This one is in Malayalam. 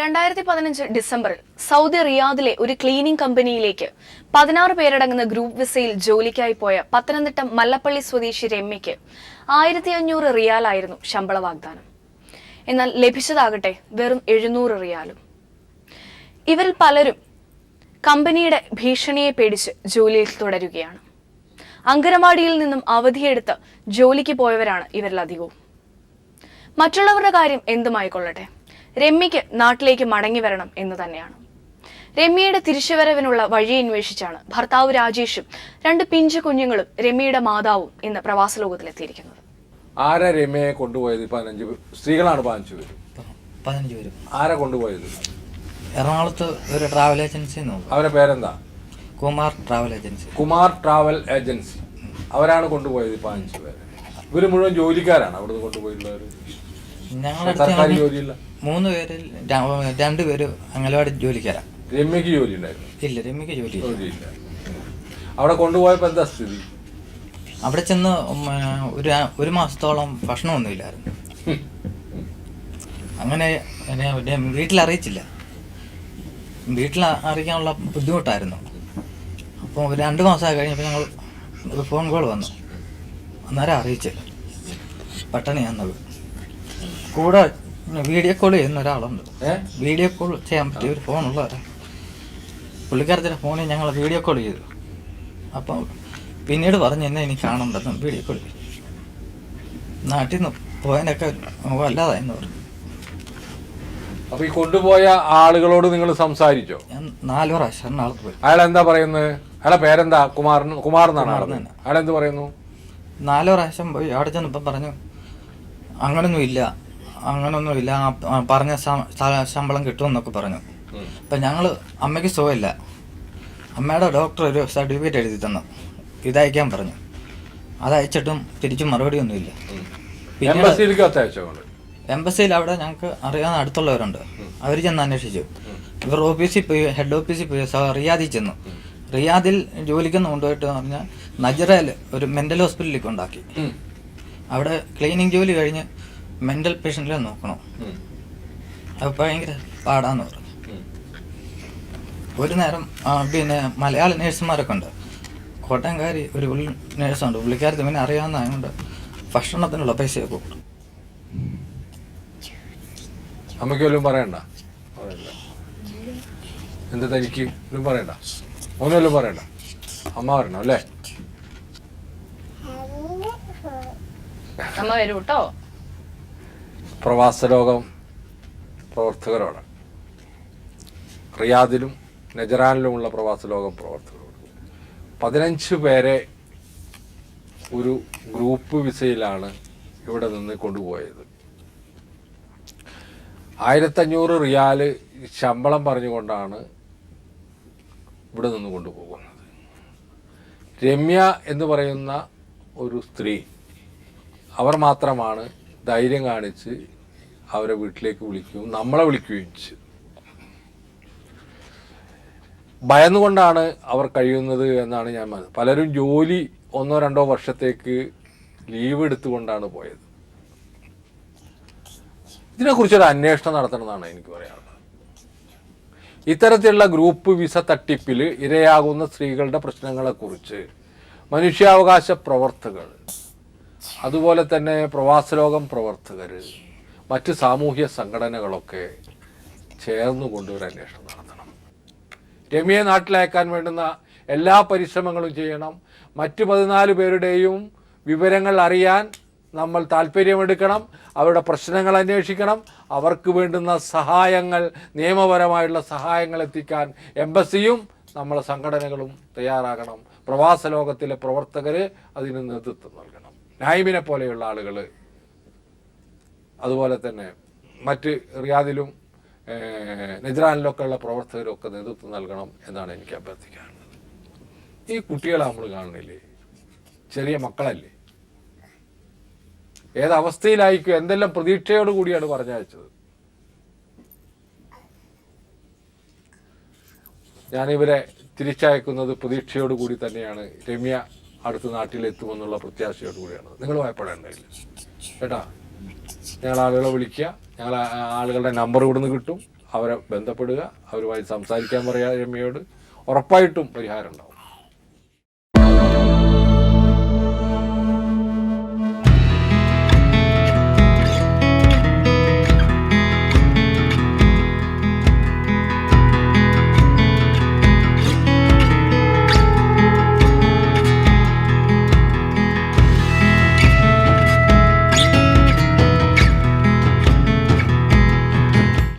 2015 ഡിസംബറിൽ സൗദി റിയാദിലെ ഒരു ക്ലീനിംഗ് കമ്പനിയിലേക്ക് 16 പേരടങ്ങുന്ന ഗ്രൂപ്പ് വിസയിൽ ജോലിക്കായി പോയ പത്തനംതിട്ട മല്ലപ്പള്ളി സ്വദേശി രമ്യയ്ക്ക് 1500 റിയാലായിരുന്നു ശമ്പള വാഗ്ദാനം. എന്നാൽ ലഭിച്ചതാകട്ടെ വെറും 700 റിയാലും. ഇവരിൽ പലരും കമ്പനിയുടെ ഭീഷണിയെ പേടിച്ച് ജോലിയിൽ തുടരുകയാണ്. അങ്കനവാടിയിൽ നിന്നും അവധിയെടുത്ത് ജോലിക്ക് പോയവരാണ് ഇവരിലധികവും. മറ്റുള്ളവരുടെ കാര്യം എന്തുമായിക്കൊള്ളട്ടെ, രമ്യയ്ക്ക് നാട്ടിലേക്ക് മടങ്ങി വരണം എന്ന് തന്നെയാണ്. രമ്യയുടെ തിരിച്ചുവരവിനുള്ള വഴി അന്വേഷിച്ചാണ് ഭർത്താവ് രാജേഷും 2 പിഞ്ചു കുഞ്ഞുങ്ങളും രമ്യയുടെ മാതാവും ഇന്ന് പ്രവാസ ലോകത്തിലെത്തിയിരിക്കുന്നത്. ആരാ രമ്യയെ കൊണ്ടുപോയത്? 15 സ്ത്രീകളാണ്. 15 പേര്. ആരാ കൊണ്ടുപോയത്? എറണാകുളത്ത് ഒരു ട്രാവൽ ഏജൻസി. അവരുടെ പേരെന്താ? Kumar travel agency. Kumar travel agency. അവരാണ് കൊണ്ടുപോയത് 15 പേര്. ഇവര് മുഴുവൻ ജോലിക്കാരാണ് അവിടുന്ന് കൊണ്ടുപോയിട്ടുള്ളവർ. ഞങ്ങളുടെ ജോലിയില്ല. 3 പേരിൽ 2 പേര് അംഗനവാടി ജോലിക്കാരാ. രമ്യക്ക് ജോലി ഉണ്ടായിരുന്നു? ഇല്ല, രമ്യക്ക് ജോലിയില്ല. അവിടെ കൊണ്ടുപോയപ്പോ എന്താ സ്ഥിതി? അവിടെ ചെന്ന് ഒരു മാസത്തോളം ഭക്ഷണമൊന്നുമില്ലായിരുന്നു. അങ്ങനെ വീട്ടിലറിയിച്ചില്ല. വീട്ടിൽ അറിയിക്കാനുള്ള ബുദ്ധിമുട്ടായിരുന്നു. അപ്പോൾ 2 മാസമായി കഴിഞ്ഞപ്പോൾ ഞങ്ങൾ ഒരു ഫോൺ കോൾ വന്നു. അന്നേരം അറിയിച്ച് പട്ടണിയാന്നത്. കൂടെ വീഡിയോ കോൾ ചെയ്യുന്ന ഒരാളുണ്ട്. വീഡിയോ കോൾ ചെയ്യാൻ പറ്റിയ ഒരു ഫോണുള്ള പുള്ളിക്കാരത്തിൻ്റെ ഫോണിൽ ഞങ്ങൾ വീഡിയോ കോൾ ചെയ്തു. അപ്പം പിന്നീട് പറഞ്ഞ് എന്നെ എനിക്ക് കാണണ്ടെന്ന്. വീഡിയോ കോൾ ചെയ്തു. നാട്ടിൽ നിന്ന് പോയതിനൊക്കെ വല്ലാതായെന്ന് പറഞ്ഞു. അപ്പൊ ഈ കൊണ്ടുപോയ ആളുകളോട് നിങ്ങൾ സംസാരിച്ചോ? ഞാൻ 4 പ്രാവശ്യം എറണാകുളത്ത് പോയി. അയാൾ എന്താ പറയുന്നത്? അയാളെ പേരെന്താ? കുമാർ എന്നാണ്. അയാൾ എന്ത് പറയുന്നു? 4 പ്രാവശ്യം പോയി. അവിടെ ചെന്നപ്പം പറഞ്ഞു അങ്ങനൊന്നുമില്ല, പറഞ്ഞ ശമ്പളം കിട്ടുമെന്നൊക്കെ പറഞ്ഞു. അപ്പം ഞങ്ങൾ അമ്മയ്ക്ക് സുഖമില്ല. അമ്മയുടെ ഡോക്ടർ ഒരു സർട്ടിഫിക്കറ്റ് എഴുതി തന്നു, ഇതയക്കാൻ പറഞ്ഞു. അതയച്ചിട്ടും തിരിച്ചും മറുപടിയൊന്നുമില്ല. എംബസിയിൽ അവിടെ ഞങ്ങൾക്ക് അറിയാവുന്ന അടുത്തുള്ളവരുണ്ട്. അവർ ചെന്ന് അന്വേഷിച്ചു. ഇവർ ഓഫീസിൽ പോയി, ഹെഡ് ഓഫീസിൽ പോയി റിയാദിൽ ചെന്നു. റിയാദിൽ ജോലിക്കൊന്ന് കൊണ്ടുപോയിട്ട് പറഞ്ഞാൽ നജറയിൽ ഒരു മെൻ്റൽ ഹോസ്പിറ്റലിൽ കൊണ്ടാക്കി. അവിടെ ക്ലീനിങ് ജോലി കഴിഞ്ഞ് മെൻ്റൽ പേഷ്യൻറ്റിനെ നോക്കണം. അത് ഭയങ്കര പാടാന്ന് പറഞ്ഞു. ഒരു നേരം പിന്നെ മലയാള നേഴ്സുമാരൊക്കെ ഉണ്ട്. കോട്ടയംകാരി ഒരു നേഴ്സുണ്ട്. പുള്ളിക്കാരത്ത് പിന്നെ അറിയാവുന്നതുകൊണ്ട് ഭക്ഷണത്തിനുള്ള പൈസയൊക്കെ കൊടുക്കും. അമ്മയ്ക്ക് വല്ലതും പറയണ്ട? എന്താ തനിക്ക് ഒന്നും പറയണ്ട? ഒന്നുമല്ലും പറയണ്ട. അമ്മ പറയണം അല്ലേ? അമ്മ വരൂ കേട്ടോ. പ്രവാസ ലോകം പ്രവർത്തകരോട്, റിയാദിലും നജറാനിലുമുള്ള പ്രവാസ ലോകം പ്രവർത്തകരോട് 15 പേരെ ഒരു ഗ്രൂപ്പ് വിസയിലാണ് ഇവിടെ നിന്ന് കൊണ്ടുപോയത്. 1500 റിയാല് ശമ്പളം പറഞ്ഞുകൊണ്ടാണ് ഇവിടെ നിന്ന് കൊണ്ടുപോകുന്നത്. രമ്യ എന്ന് പറയുന്ന ഒരു സ്ത്രീ, അവർ മാത്രമാണ് ധൈര്യം കാണിച്ച് അവരെ വീട്ടിലേക്ക് വിളിക്കുകയും നമ്മളെ വിളിക്കുകയും ചെയ്തു. ഭയന്നുകൊണ്ടാണ് അവർ കഴിയുന്നത് എന്നാണ് ഞാൻ മനസ്സിലാക്കുന്നത്. പലരും ജോലി 1-2 വർഷത്തേക്ക് ലീവ് എടുത്തുകൊണ്ടാണ് പോയത്. ഇതിനെക്കുറിച്ചൊരു അന്വേഷണം നടത്തണമെന്നാണ് എനിക്ക് പറയാനുള്ളത്. ഇത്തരത്തിലുള്ള ഗ്രൂപ്പ് വിസ തട്ടിപ്പിൽ ഇരയാകുന്ന സ്ത്രീകളുടെ പ്രശ്നങ്ങളെക്കുറിച്ച് മനുഷ്യാവകാശ പ്രവർത്തകർ, അതുപോലെ തന്നെ പ്രവാസലോകം പ്രവർത്തകർ, മറ്റ് സാമൂഹ്യ സംഘടനകളൊക്കെ ചേർന്നുകൊണ്ട് ഒരു അന്വേഷണം നടത്തണം. രമ്യയെ നാട്ടിലയക്കാൻ വേണ്ടുന്ന എല്ലാ പരിശ്രമങ്ങളും ചെയ്യണം. മറ്റ് 14 പേരുടെയും വിവരങ്ങൾ അറിയാൻ നമ്മൾ താല്പര്യമെടുക്കണം. അവരുടെ പ്രശ്നങ്ങൾ അന്വേഷിക്കണം. അവർക്ക് വേണ്ടുന്ന സഹായങ്ങൾ, നിയമപരമായുള്ള സഹായങ്ങൾ എത്തിക്കാൻ എംബസിയും നമ്മളെ സംഘടനകളും തയ്യാറാകണം. പ്രവാസ ലോകത്തിലെ പ്രവർത്തകർ അതിന് നേതൃത്വം നൽകണം. നായിമിനെ പോലെയുള്ള ആളുകൾ, അതുപോലെ തന്നെ മറ്റ് റിയാദിലും നജറാനിലൊക്കെ ഉള്ള പ്രവർത്തകരൊക്കെ നേതൃത്വം നൽകണം എന്നാണ് എനിക്ക് അഭ്യർത്ഥിക്കാറുള്ളത്. ഈ കുട്ടികളെ നമ്മൾ കാണുന്നില്ലേ? ചെറിയ മക്കളല്ലേ? ഏതവസ്ഥയിലായിരിക്കും? എന്തെല്ലാം പ്രതീക്ഷയോട് കൂടിയാണ് പറഞ്ഞയച്ചത്. ഞാനിവരെ തിരിച്ചയക്കുന്നത് പ്രതീക്ഷയോട് കൂടി തന്നെയാണ്. രമ്യ അടുത്ത നാട്ടിലെത്തുമെന്നുള്ള പ്രത്യാശയോട് കൂടിയാണ്. നിങ്ങൾ ഭയപ്പെടേണ്ടതില്ല കേട്ടാ. ഞങ്ങൾ ആളുകളെ വിളിക്കുക, ഞങ്ങൾ ആളുകളുടെ നമ്പർ ഇവിടുന്ന് കിട്ടും, അവരെ ബന്ധപ്പെടുക, അവരുമായി സംസാരിക്കാൻ പറയുക രമ്യയോട്. ഉറപ്പായിട്ടും പരിഹാരം ഉണ്ടാവും.